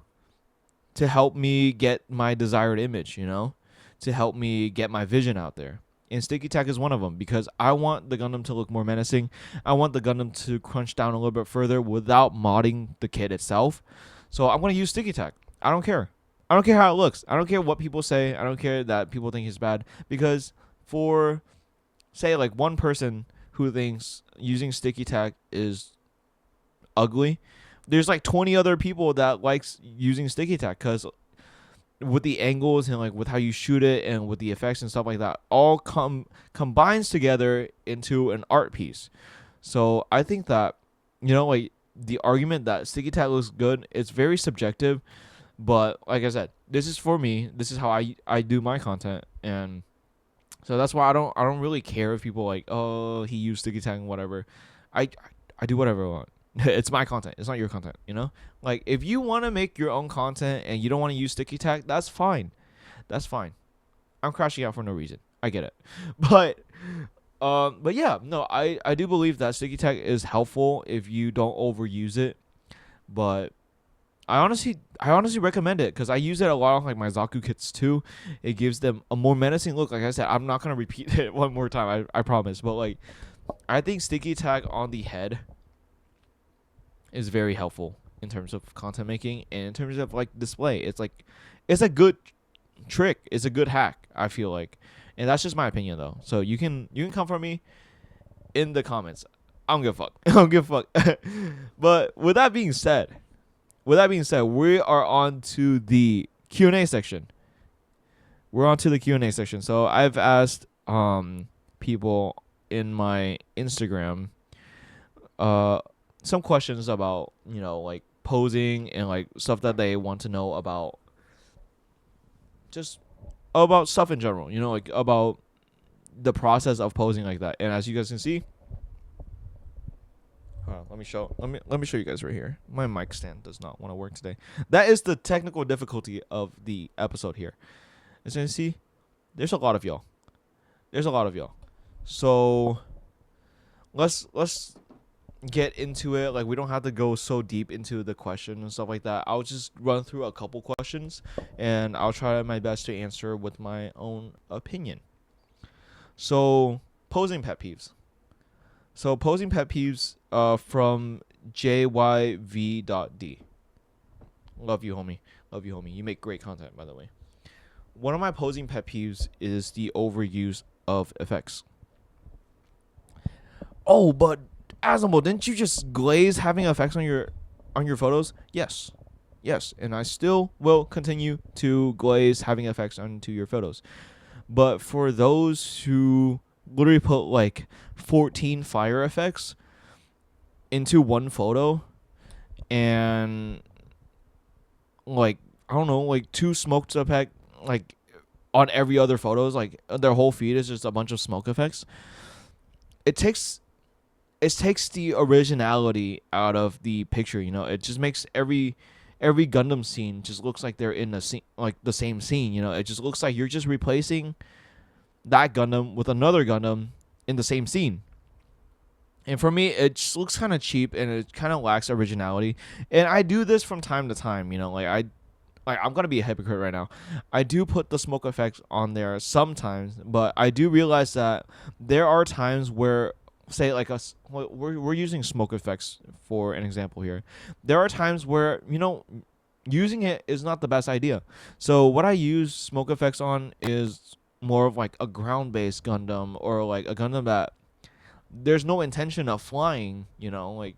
help me get my desired image, you know, to help me get my vision out there. And sticky tack is one of them, because I want the Gundam to look more menacing. I want the Gundam to crunch down a little bit further without modding the kit itself. So I'm going to use sticky tack. I don't care. I don't care how it looks. I don't care what people say. I don't care that people think it's bad. Because for, say, like one person who thinks using sticky tack is ugly, there's like 20 other people that likes using sticky tack, because with the angles and like with how you shoot it and with the effects and stuff like that all combines together into an art piece. So I think that, like the argument that sticky tack looks good, it's very subjective. But like I said, this is for me. This is how I do my content, and so that's why I don't really care if people like, oh, he used sticky tack and whatever. I do whatever I want. It's my content. It's not your content, Like if you want to make your own content and you don't want to use sticky tack, that's fine. That's fine. I'm crashing out for no reason. I get it. But yeah, no, I do believe that sticky tack is helpful if you don't overuse it. But I honestly recommend it because I use it a lot on like my Zaku kits too. It gives them a more menacing look. Like I said, I'm not gonna repeat it one more time. I promise. But like, I think sticky tack on the head is very helpful in terms of content making and in terms of like display. It's a good trick. It's a good hack, I feel like. And that's just my opinion though. So you can come for me in the comments. I don't give a fuck. I don't give a fuck. But with that being said, we are on to the Q&A section. So I've asked people in my Instagram some questions about, like posing and like stuff that they want to know about, just about stuff in general, like about the process of posing like that. And as you guys can see, let me show you guys right here. My mic stand does not want to work today. That is the technical difficulty of the episode here. As you can see, there's a lot of y'all. So let's get into it. Like, we don't have to go so deep into the question and stuff like that. I'll just run through a couple questions and I'll try my best to answer with my own opinion. So posing pet peeves. From JYV.D. Love you, homie. You make great content, by the way. One of my posing pet peeves is the overuse of effects. Oh, but Vznable, didn't you just glaze having effects on your photos? Yes, and I still will continue to glaze having effects onto your photos. But for those who literally put like 14 fire effects into one photo and like, I don't know, like 2 smoked effect like on every other photos, like their whole feed is just a bunch of smoke effects. It takes the originality out of the picture, It just makes every Gundam scene just looks like they're in the scene, like the same scene, It just looks like you're just replacing that Gundam with another Gundam in the same scene. And for me, it just looks kind of cheap and it kind of lacks originality. And I do this from time to time, I'm gonna be a hypocrite right now. I do put the smoke effects on there sometimes, but I do realize that there are times where, say like we're using smoke effects for an example here. There are times where, using it is not the best idea. So what I use smoke effects on is more of like a ground-based Gundam, or like a Gundam that there's no intention of flying, like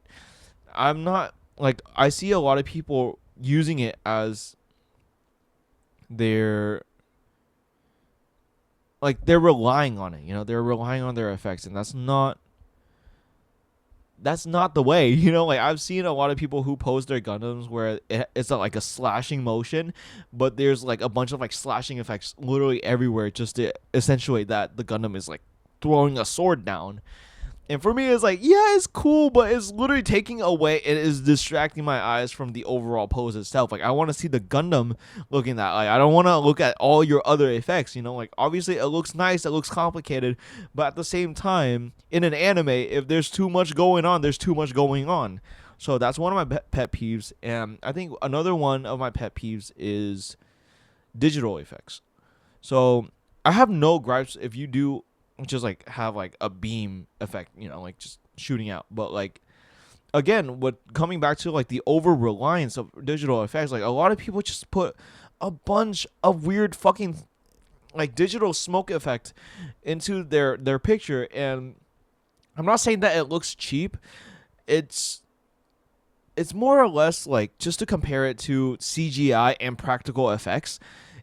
I'm not, like, I see a lot of people using it as they're relying on it, they're relying on their effects, and that's not the way, like I've seen a lot of people who pose their Gundams where it's like a slashing motion, but there's like a bunch of like slashing effects literally everywhere just to accentuate that the Gundam is like throwing a sword down. And for me, it's like, yeah, it's cool, but it's literally taking away, it is distracting my eyes from the overall pose itself. Like, I want to see the Gundam looking that. Like, I don't want to look at all your other effects, Like, obviously, it looks nice, it looks complicated, but at the same time, in an anime, if there's too much going on, there's too much going on. So that's one of my pet peeves. And I think another one of my pet peeves is digital effects. So I have no gripes if you do just like have like a beam effect, like just shooting out. But like, again, what coming back to like the over reliance of digital effects, like a lot of people just put a bunch of weird fucking like digital smoke effect into their picture. And I'm not saying that it looks cheap. It's more or less like, just to compare it to CGI and practical effects,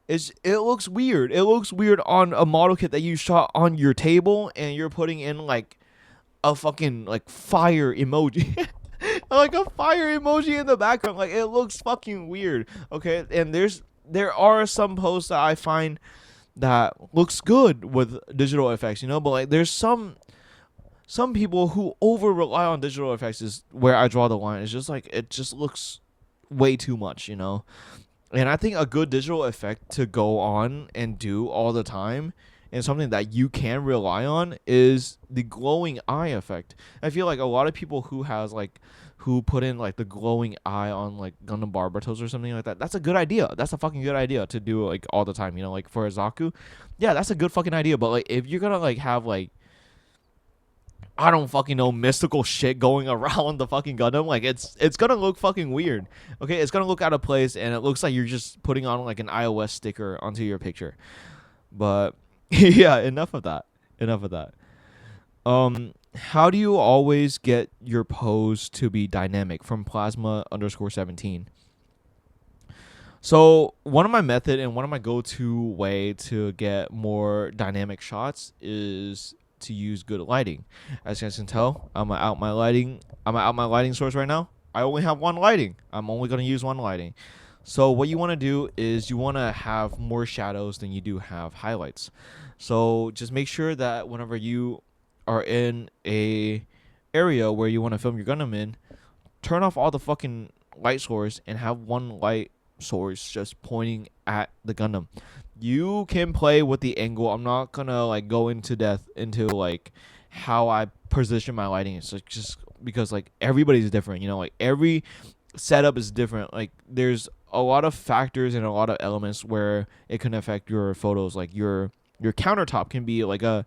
it looks weird. It looks weird on a model kit that you shot on your table, and you're putting in like a fucking like fire emoji. Like a fire emoji in the background. Like it looks fucking weird. Okay, and there are some posts that I find that looks good with digital effects, but like there's some people who over rely on digital effects is where I draw the line. It's just like it just looks way too much. And I think a good digital effect to go on and do all the time and something that you can rely on is the glowing eye effect. I feel like a lot of people who put in like the glowing eye on like Gundam Barbatos or something like that. That's a good idea. That's a fucking good idea to do like all the time, like for a Zaku. Yeah, that's a good fucking idea. But like if you're gonna like have like I don't fucking know mystical shit going around the fucking Gundam, like it's gonna look fucking weird. Okay, it's gonna look out of place and it looks like you're just putting on like an iOS sticker onto your picture. But yeah, enough of that. How do you always get your pose to be dynamic? From Plasma_17. So one of my method and one of my go-to way to get more dynamic shots is to use good lighting. As you guys can tell, I'm out my lighting source right now. I only have one lighting. I'm only going to use one lighting. So what you want to do is you want to have more shadows than you do have highlights. So just make sure that whenever you are in a area where you want to film your Gundam in, turn off all the fucking light source and have one light source just pointing at the Gundam. You can play with the angle. I'm not gonna like go into depth into like how I position my lighting. It's like just because like everybody's different, like every setup is different. Like there's a lot of factors and a lot of elements where it can affect your photos. Like your countertop can be like a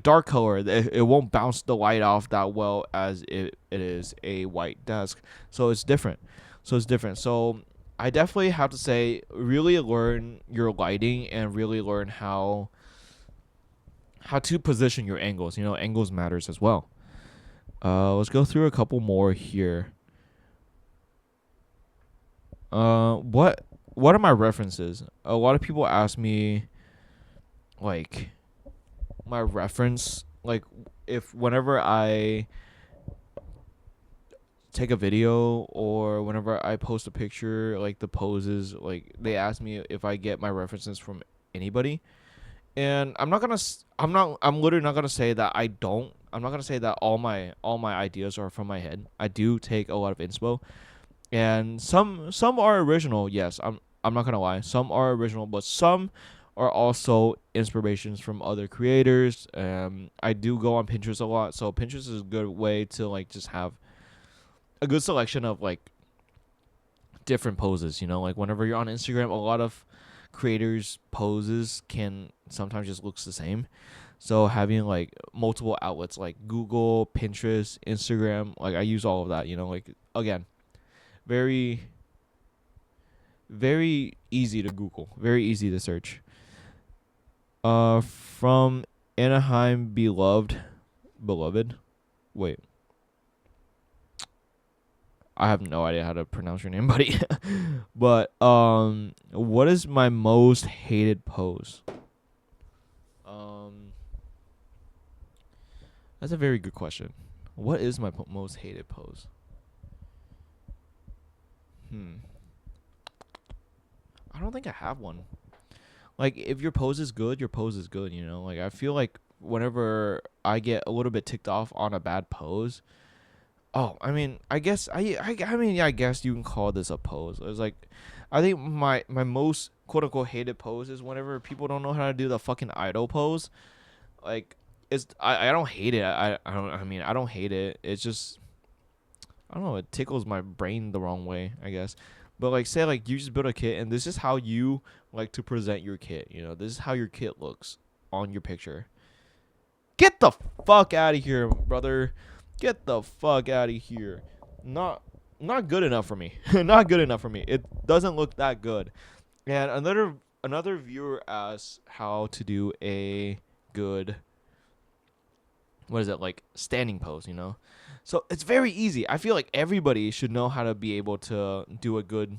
dark color. It won't bounce the light off that well as it is a white desk. So it's different. So I definitely have to say, really learn your lighting and really learn how to position your angles. Angles matters as well. Let's go through a couple more here. What are my references? A lot of people ask me, like, my reference, like, if whenever I take a video or whenever I post a picture, like the poses, like they ask me if I get my references from anybody, and I'm literally not gonna say that I don't. I'm not gonna say that all my ideas are from my head. I do take a lot of inspo, and some are original. Yes, I'm not gonna lie. Some are original, but some are also inspirations from other creators. I do go on Pinterest a lot, so Pinterest is a good way to like just have a good selection of like different poses. Like whenever you're on Instagram, a lot of creators poses can sometimes just looks the same. So having like multiple outlets like Google, Pinterest, Instagram, like I use all of that. Like again, very very easy to Google, very easy to search. From Anaheim beloved. Wait, I have no idea how to pronounce your name, buddy. But what is my most hated pose? That's a very good question. What is my most hated pose? I don't think I have one. Like if your pose is good, your pose is good. Like I feel like whenever I get a little bit ticked off on a bad pose. Oh, I mean, I guess I guess you can call this a pose. It's like, I think my most quote unquote hated pose is whenever people don't know how to do the fucking idol pose. Like, I don't hate it. I don't hate it. It's just, I don't know. It tickles my brain the wrong way, I guess. But like, say like you just build a kit and this is how you like to present your kit. This is how your kit looks on your picture. Get the fuck out of here, brother. Get the fuck out of here. Not good enough for me. Not good enough for me. It doesn't look that good. And another viewer asked how to do a good, what is it, like standing pose, So it's very easy. I feel like everybody should know how to be able to do a good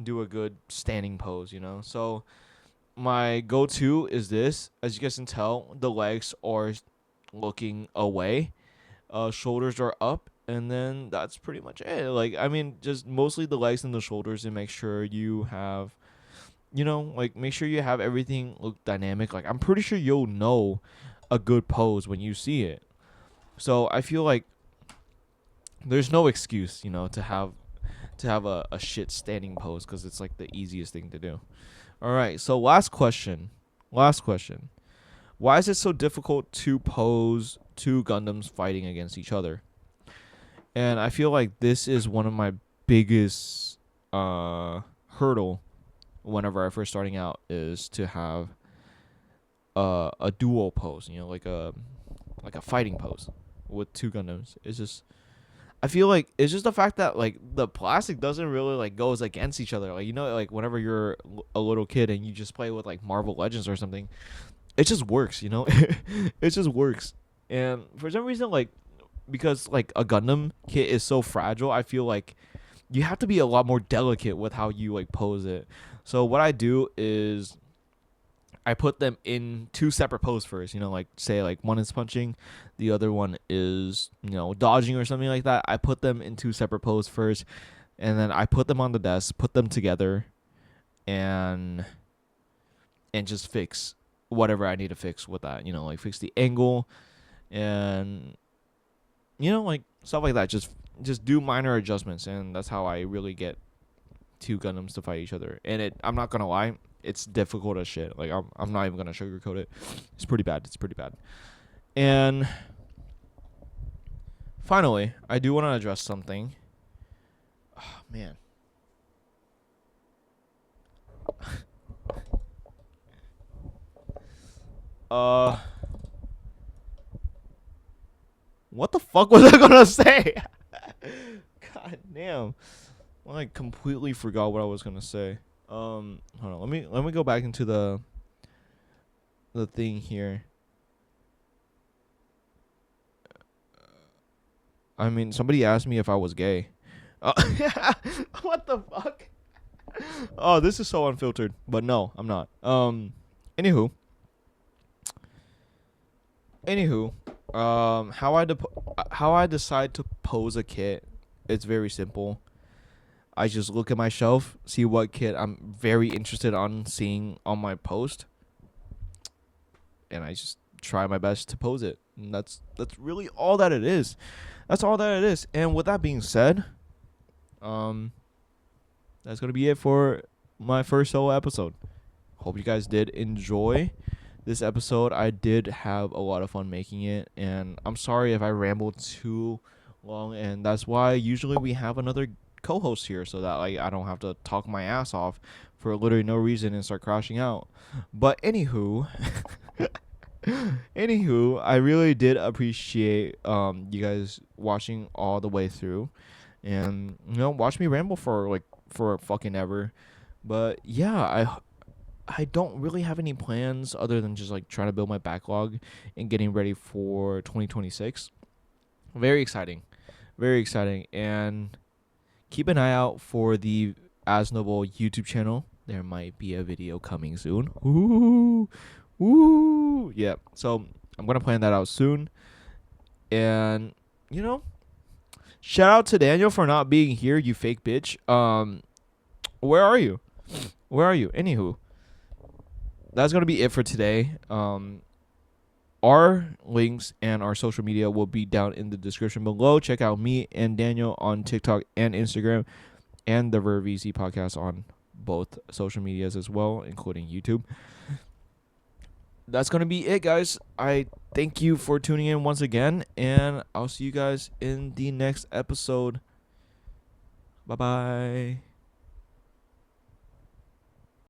do a good standing pose, So my go-to is this. As you guys can tell, the legs are looking away, shoulders are up, and then that's pretty much it. Like, I mean, just mostly the legs and the shoulders, and make sure you have, like, make sure you have everything look dynamic. Like, I'm pretty sure you'll know a good pose when you see it. So I feel like there's no excuse, to have a shit standing pose, because it's like the easiest thing to do. All right, so last question. Why is it so difficult to pose two Gundams fighting against each other? And I feel like this is one of my biggest hurdle whenever I first starting out, is to have a dual pose, like a fighting pose with two Gundams. It's just, I feel like it's just the fact that like the plastic doesn't really like goes against each other. Like, like whenever you're a little kid and you just play with like Marvel Legends or something, it just works, it just works. And for some reason, like, because like a Gundam kit is so fragile, I feel like you have to be a lot more delicate with how you like pose it. So what I do is I put them in two separate poses first, like say like one is punching, the other one is, dodging or something like that. I put them in two separate poses first, and then I put them on the desk, put them together, and just fix whatever I need to fix with that, like fix the angle and like stuff like that. Just do minor adjustments, and that's how I really get two Gundams to fight each other. And I'm not gonna lie, it's difficult as shit. Like, I'm not even gonna sugarcoat it. It's pretty bad. And finally, I do want to address something. Oh, man. What the fuck was I gonna say? God damn. Well, I completely forgot what I was gonna say. Hold on. Let me go back into the thing here. I mean, somebody asked me if I was gay. What the fuck? Oh, this is so unfiltered. But no, I'm not. Anywho, how I decide to pose a kit, it's very simple. I just look at my shelf, see what kit I'm very interested on seeing on my post, and I just try my best to pose it. And that's really all that it is. That's all that it is. And with that being said, that's gonna be it for my first solo episode. Hope you guys did enjoy this episode. I did have a lot of fun making it, and I'm sorry if I rambled too long, and that's why usually we have another co-host here, so that like I don't have to talk my ass off for literally no reason and start crashing out. But anywho, I really did appreciate you guys watching all the way through, and watch me ramble for fucking ever. But yeah, I don't really have any plans other than just like trying to build my backlog and getting ready for 2026. Very exciting, and keep an eye out for the Vznable YouTube channel. There might be a video coming soon. Ooh, yeah. So I'm gonna plan that out soon, and shout out to Daniel for not being here. You fake bitch. Where are you? Anywho, that's gonna be it for today. Our links and our social media will be down in the description below. Check out me and Daniel on TikTok and Instagram, and the VZ podcast on both social medias as well, including YouTube. That's going to be it, guys. I thank you for tuning in once again, and I'll see you guys in the next episode. Bye-bye.